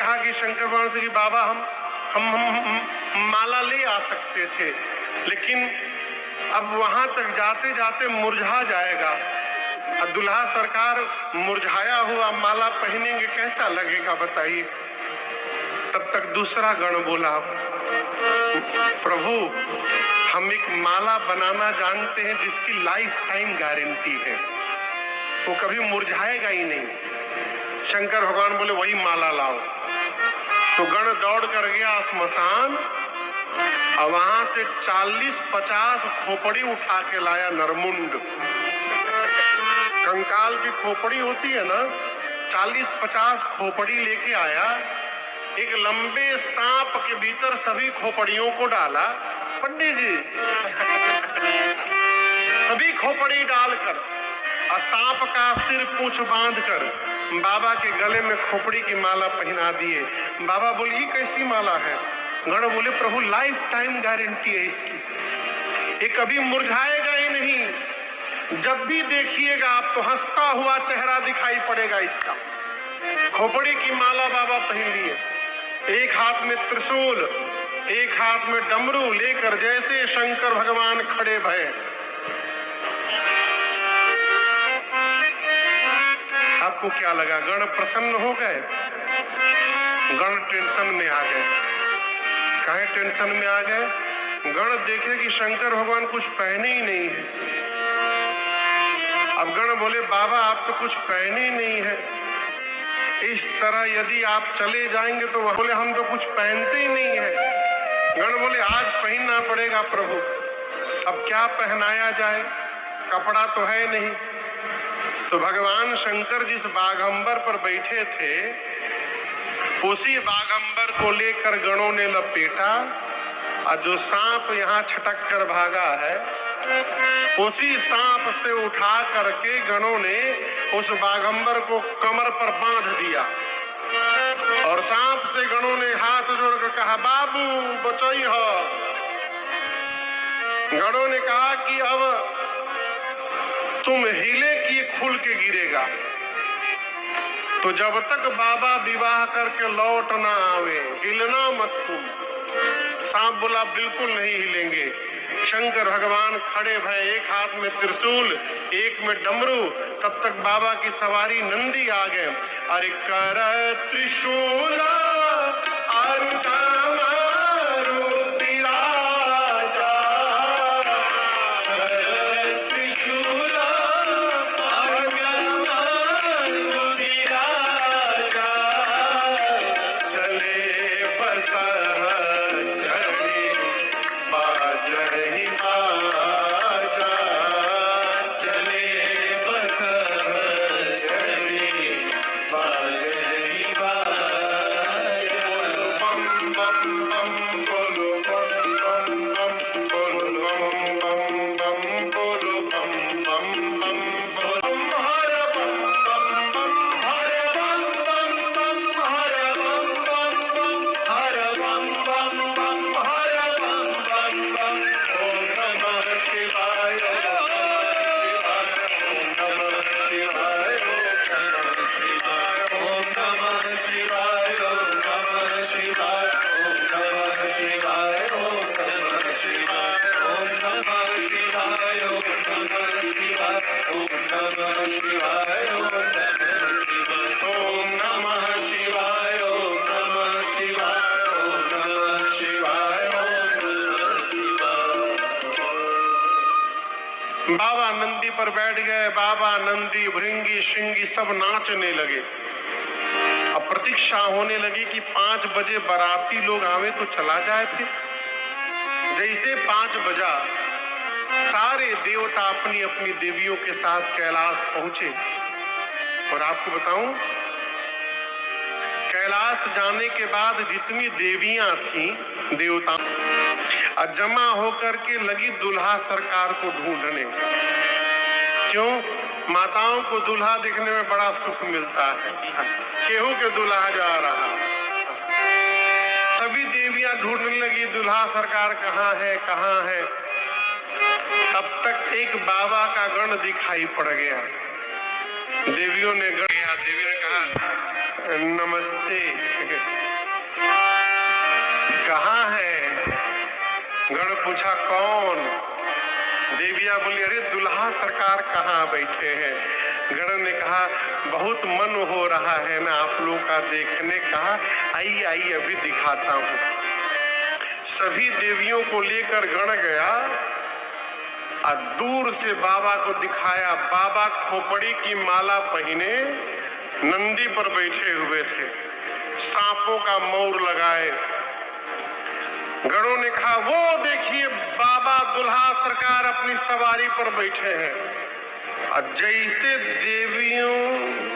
कहा कि शंकर भगवान से कि बाबा हम माला ले आ सकते थे, लेकिन अब वहां तक जाते जाते मुरझा जाएगा, दुल्हा सरकार मुरझाया हुआ माला पहनेंगे कैसा लगेगा बताइए। तब तक दूसरा गण बोला, प्रभु हम एक माला बनाना जानते हैं जिसकी लाइफ टाइम गारंटी है, वो कभी मुरझाएगा ही नहीं। शंकर भगवान बोले वही माला लाओ। तो गण दौड़ कर गया स्मशान और वहां से 40-50 खोपड़ी उठा के लाया नरमुंड। कंकाल की खोपड़ी होती है ना, 40-50 खोपड़ी लेके आया, एक लंबे सांप के भीतर सभी खोपड़ियों को डाला। पंडित जी सभी खोपड़ी डालकर और सांप का सिर पूंछ बांधकर बाबा के गले में खोपड़ी की माला पहना दिए। बाबा बोले ये कैसी माला है? गण बोले प्रभु लाइफ टाइम गारंटी है इसकी, ये कभी मुरझाएगा ही नहीं, जब भी देखिएगा आपको हंसता हुआ चेहरा दिखाई पड़ेगा इसका। खोपड़ी की माला बाबा पहन लिए, एक हाथ में त्रिशूल एक हाथ में डमरू लेकर जैसे शंकर भगवान खड़े भये। आपको क्या लगा? गण प्रसन्न हो गए? गण टेंशन में आ गए। काहे टेंशन में आ गए? गण देखे कि शंकर भगवान कुछ पहने ही नहीं है। अब गण बोले बाबा आप तो कुछ पहने ही नहीं है, इस तरह यदि आप चले जाएंगे तो बोले हम तो कुछ पहनते ही नहीं है। गण बोले आज पहनना पड़ेगा प्रभु, अब क्या पहनाया जाए, कपड़ा तो है नहीं। तो भगवान शंकर जिस बाघंबर पर बैठे थे उसी बाघंबर को लेकर गणों ने लपेटा, और जो सांप यहाँ छटक कर भागा है उसी सांप से उठा करके गणों ने उस बाघंबर को कमर पर बांध दिया, और सांप से गणों ने हाथ जोड़कर कहा बाबू बचाई हो। गणों ने कहा कि अब तुम हिले कि खुल के गिरेगा, तो जब तक बाबा विवाह करके लौट ना आवे हिलना मत तुम। सांप बोला बिल्कुल नहीं हिलेंगे। शंकर भगवान खड़े भय, एक हाथ में त्रिशूल एक में डमरू। तब तक बाबा की सवारी नंदी आ गए। अरे कर त्रिशूल बाबा नंदी पर बैठ गए। बाबा नंदी भृंगी श्रृंगी सब नाचने लगे। अब प्रतीक्षा होने लगी कि 5 बजे बाराती लोग आवे तो चला जाए। फिर जैसे 5 बजा सारे देवता अपनी अपनी देवियों के साथ कैलाश पहुंचे। और आपको बताऊं कैलाश जाने के बाद जितनी देवियां थी देवता जमा होकर के लगी दुल्हा सरकार को ढूंढने। क्यों? माताओं को दुल्हा देखने में बड़ा सुख मिलता है। केहू के दुल्हा जा रहा। सभी देवियां ढूंढने लगी दुल्हा सरकार कहाँ है कहाँ है। तब तक एक बाबा का गण दिखाई पड़ गया। देवियों ने कहा नमस्ते। कहाँ है? गण पूछा कौन? देविया बोली अरे दुल्हा सरकार कहाँ बैठे हैं? गण ने कहा बहुत मन हो रहा है ना आप लोगों का देखने का, आइए आइए अभी दिखाता हूँ। सभी देवियों को लेकर गण गया और दूर से बाबा को दिखाया। बाबा खोपड़ी की माला पहने नंदी पर बैठे हुए थे, सांपों का मौर लगाए। गणों ने कहा वो देखिए बाबा दुल्हा सरकार अपनी सवारी पर बैठे हैं। और जैसे देवियों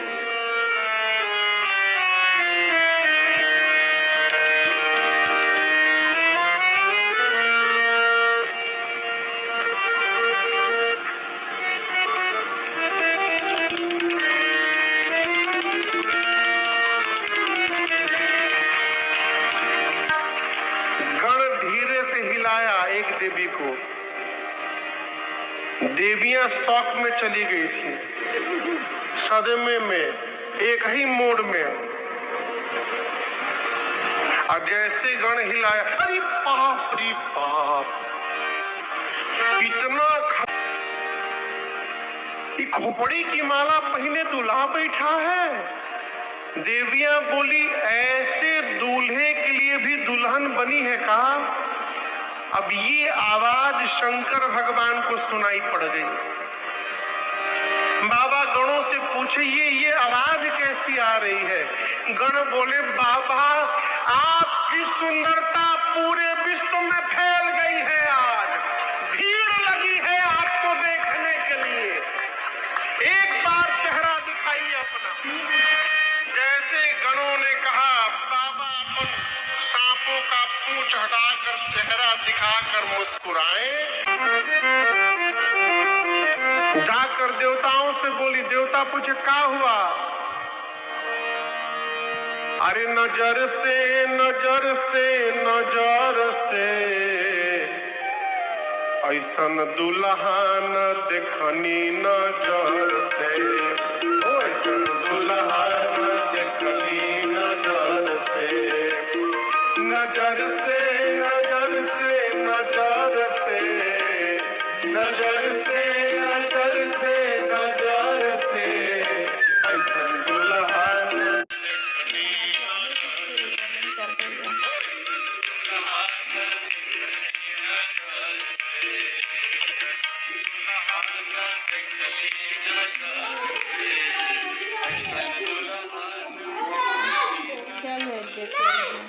एक देवी को, देवियां शौक में चली गई थी, सदमे में, एक ही मोड़ में। और जैसे गण हिलाया, अरे बाप रे बाप, इतना खोपड़ी की माला पहने दूल्हा बैठा है। देवियां बोली ऐसे दूल्हे के लिए भी दुल्हन बनी है का? अब ये आवाज शंकर भगवान को सुनाई पड़ गई। बाबा गणों से पूछे ये आवाज कैसी आ रही है? गण बोले बाबा आपकी सुंदरता पूरे विश्व में फैल गई है, आज भीड़ लगी है आपको देखने के लिए, एक बार चेहरा दिखाइए अपना। जैसे गणों ने कहा बाबा अपन सांपों का पूंछ हटाकर चेहरा दिखाकर मुस्कुराए। जाकर देवताओं से बोली, देवता पूछे क्या हुआ? अरे नजर से नजर से नजर से ऐसन दुल्हन देखनी नजर से, ऐसन दुल्हन देखनी नजर से, नजर से नजर से नजर से नजर से नजर से नजर से ऐसन दुल्हन। चल